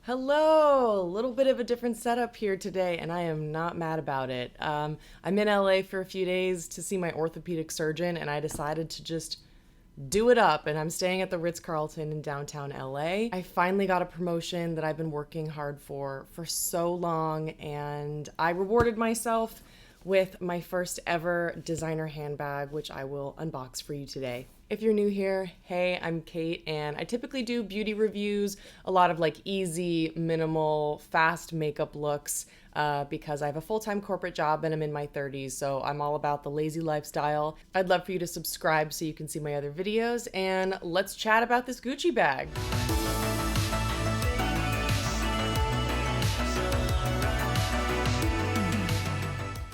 Hello! A little bit of a different setup here today, and I am not mad about it. I'm in LA for a few days to see my orthopedic surgeon, and I decided to just do it up, and I'm staying at the Ritz-Carlton in downtown LA. I finally got a promotion that I've been working hard for so long, and I rewarded myself with my first ever designer handbag, which I will unbox for you today. If you're new here, hey, I'm Kate, and I typically do beauty reviews, a lot of like easy, minimal, fast makeup looks because I have a full-time corporate job and I'm in my 30s, so I'm all about the lazy lifestyle. I'd love for you to subscribe so you can see my other videos, and let's chat about this Gucci bag.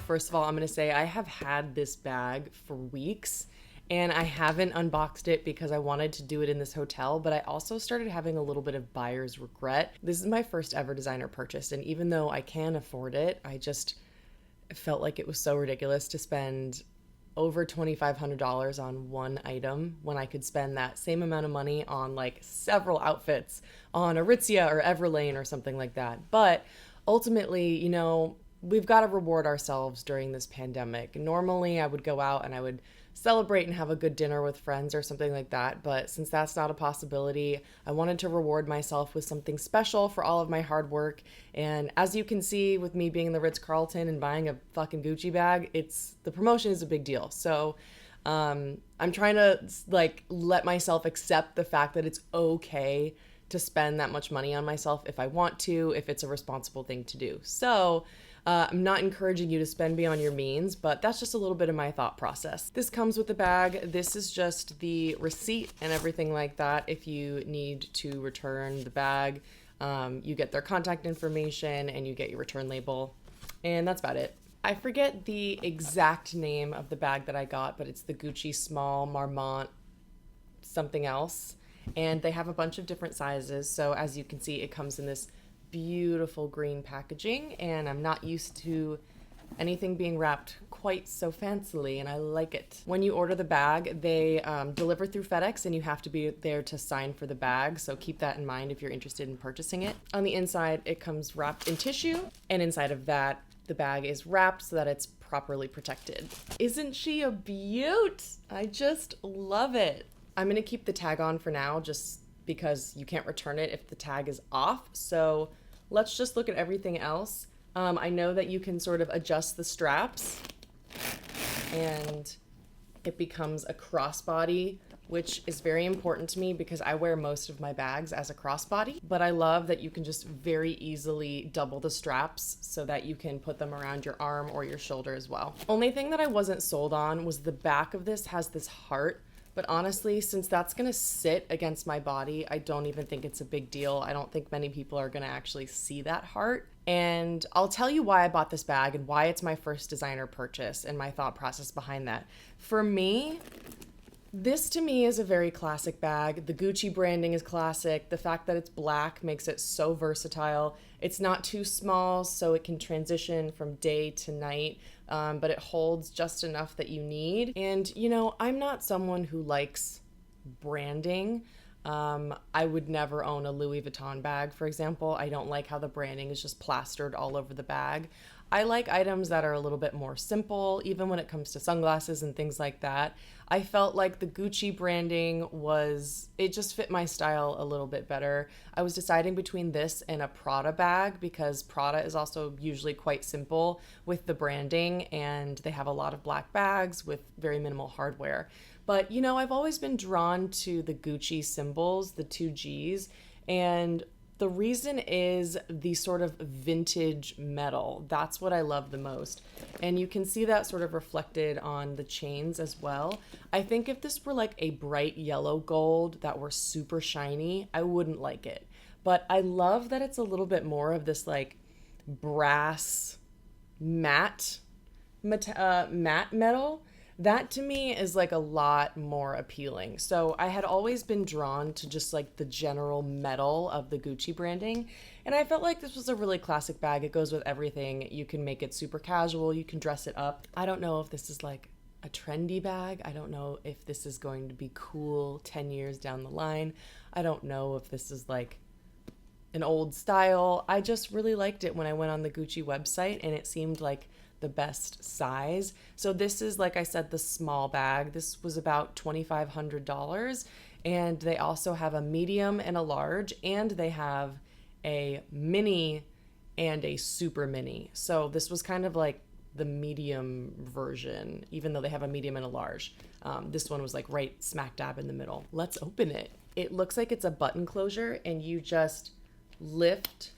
First of all, I'm gonna say I have had this bag for weeks and I haven't unboxed it because I wanted to do it in this hotel, but I also started having a little bit of buyer's regret. This is my first ever designer purchase, and even though I can afford it, I just felt like it was so ridiculous to spend over $2,500 on one item when I could spend that same amount of money on like several outfits on Aritzia or Everlane or something like that. But ultimately, we've got to reward ourselves during this pandemic. Normally, I would go out and I would celebrate and have a good dinner with friends or something like that. But since that's not a possibility, I wanted to reward myself with something special for all of my hard work. And as you can see with me being in the Ritz-Carlton and buying a fucking Gucci bag, the promotion is a big deal. So I'm trying to let myself accept the fact that it's okay to spend that much money on myself if I want to, if it's a responsible thing to do. So I'm not encouraging you to spend beyond your means, but that's just a little bit of my thought process. This comes with the bag. This is just the receipt and everything like that. If you need to return the bag, you get their contact information and you get your return label. And that's about it. I forget the exact name of the bag that I got, but it's the Gucci Small Marmont something else. And they have a bunch of different sizes. So as you can see, it comes in this beautiful green packaging, and I'm not used to anything being wrapped quite so fancily, and I like it. When you order the bag, they deliver through FedEx, and you have to be there to sign for the bag, so keep that in mind if you're interested in purchasing it. On the inside, it comes wrapped in tissue, and inside of that, the bag is wrapped so that it's properly protected. Isn't she a beaut? I just love it. I'm gonna keep the tag on for now, just because you can't return it if the tag is off. So let's just look at everything else. I know that you can sort of adjust the straps and it becomes a crossbody, which is very important to me because I wear most of my bags as a crossbody. But I love that you can just very easily double the straps so that you can put them around your arm or your shoulder as well. Only thing that I wasn't sold on was the back of this has this heart. But honestly, since that's gonna sit against my body, I don't even think it's a big deal. I don't think many people are gonna actually see that heart. And I'll tell you why I bought this bag and why it's my first designer purchase and my thought process behind that. For me, this to me is a very classic bag. The Gucci branding is classic. The fact that it's black makes it so versatile. It's not too small, so it can transition from day to night, but it holds just enough that you need. And, I'm not someone who likes branding. I would never own a Louis Vuitton bag, for example. I don't like how the branding is just plastered all over the bag. I like items that are a little bit more simple, even when it comes to sunglasses and things like that. I felt like the Gucci branding it just fit my style a little bit better. I was deciding between this and a Prada bag because Prada is also usually quite simple with the branding, and they have a lot of black bags with very minimal hardware. But, I've always been drawn to the Gucci symbols, the two Gs, and the reason is the sort of vintage metal. That's what I love the most. And you can see that sort of reflected on the chains as well. I think if this were like a bright yellow gold that were super shiny, I wouldn't like it. But I love that it's a little bit more of this like brass matte metal. That to me is like a lot more appealing. So I had always been drawn to just like the general metal of the Gucci branding. And I felt like this was a really classic bag. It goes with everything. You can make it super casual. You can dress it up. I don't know if this is like a trendy bag. I don't know if this is going to be cool 10 years down the line. I don't know if this is like an old style. I just really liked it when I went on the Gucci website, and it seemed like the best size. So this is, like I said, the small bag. This was about $2,500, and they also have a medium and a large, and they have a mini and a super mini. So this was kind of like the medium version, even though they have a medium and a large. This one was like right smack dab in the middle. Let's open it. It looks like it's a button closure, and you just lift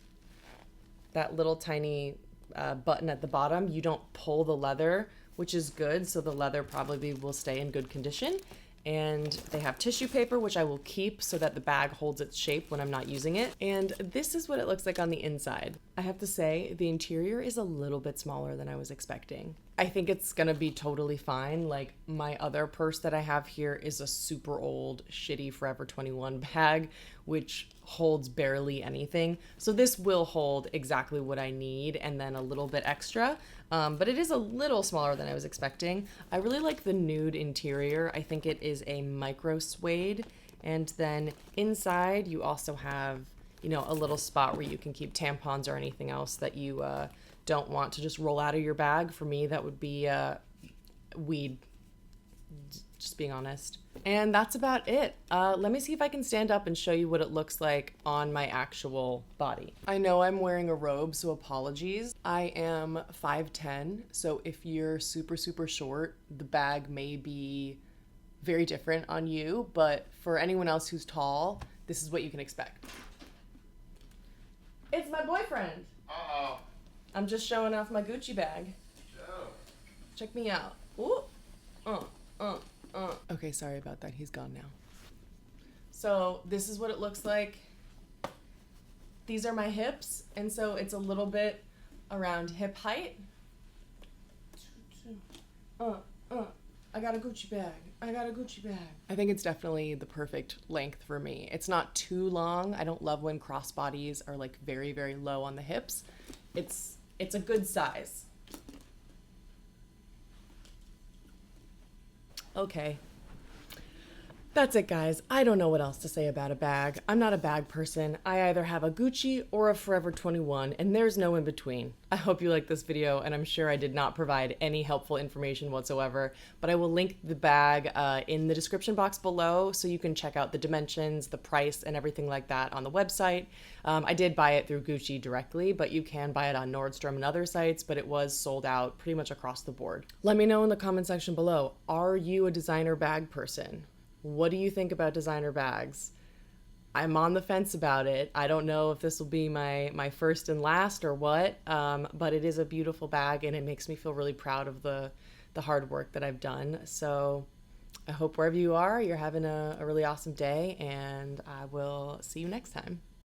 that little tiny button at the bottom. You don't pull the leather, which is good, so the leather probably will stay in good condition. And they have tissue paper, which I will keep so that the bag holds its shape when I'm not using it. And this is what it looks like on the inside. I have to say, the interior is a little bit smaller than I was expecting. I think it's gonna be totally fine. Like, my other purse that I have here is a super old, shitty Forever 21 bag, which holds barely anything. So this will hold exactly what I need and then a little bit extra. But it is a little smaller than I was expecting. I really like the nude interior. I think it is a micro suede. And then inside you also have, you know, a little spot where you can keep tampons or anything else that you don't want to just roll out of your bag. For me, that would be weed, just being honest. And that's about it. Let me see if I can stand up and show you what it looks like on my actual body. I know I'm wearing a robe, so apologies. I am 5'10", so if you're super, super short, the bag may be very different on you, but for anyone else who's tall, this is what you can expect. It's my boyfriend. Uh-oh. I'm just showing off my Gucci bag. Joe. Check me out. Ooh. Okay, sorry about that. He's gone now. So this is what it looks like. These are my hips, and so it's a little bit around hip height. I got a Gucci bag. I got a Gucci bag. I think it's definitely the perfect length for me. It's not too long. I don't love when crossbodies are like very, very low on the hips. It's a good size. Okay. That's it, guys. I don't know what else to say about a bag. I'm not a bag person. I either have a Gucci or a Forever 21, and there's no in between. I hope you liked this video, and I'm sure I did not provide any helpful information whatsoever, but I will link the bag in the description box below so you can check out the dimensions, the price, and everything like that on the website. I did buy it through Gucci directly, but you can buy it on Nordstrom and other sites, but it was sold out pretty much across the board. Let me know in the comment section below, are you a designer bag person? What do you think about designer bags? I'm on the fence about it. I don't know if this will be my first and last or what, but it is a beautiful bag, and it makes me feel really proud of the hard work that I've done. So I hope wherever you are, you're having a really awesome day, and I will see you next time.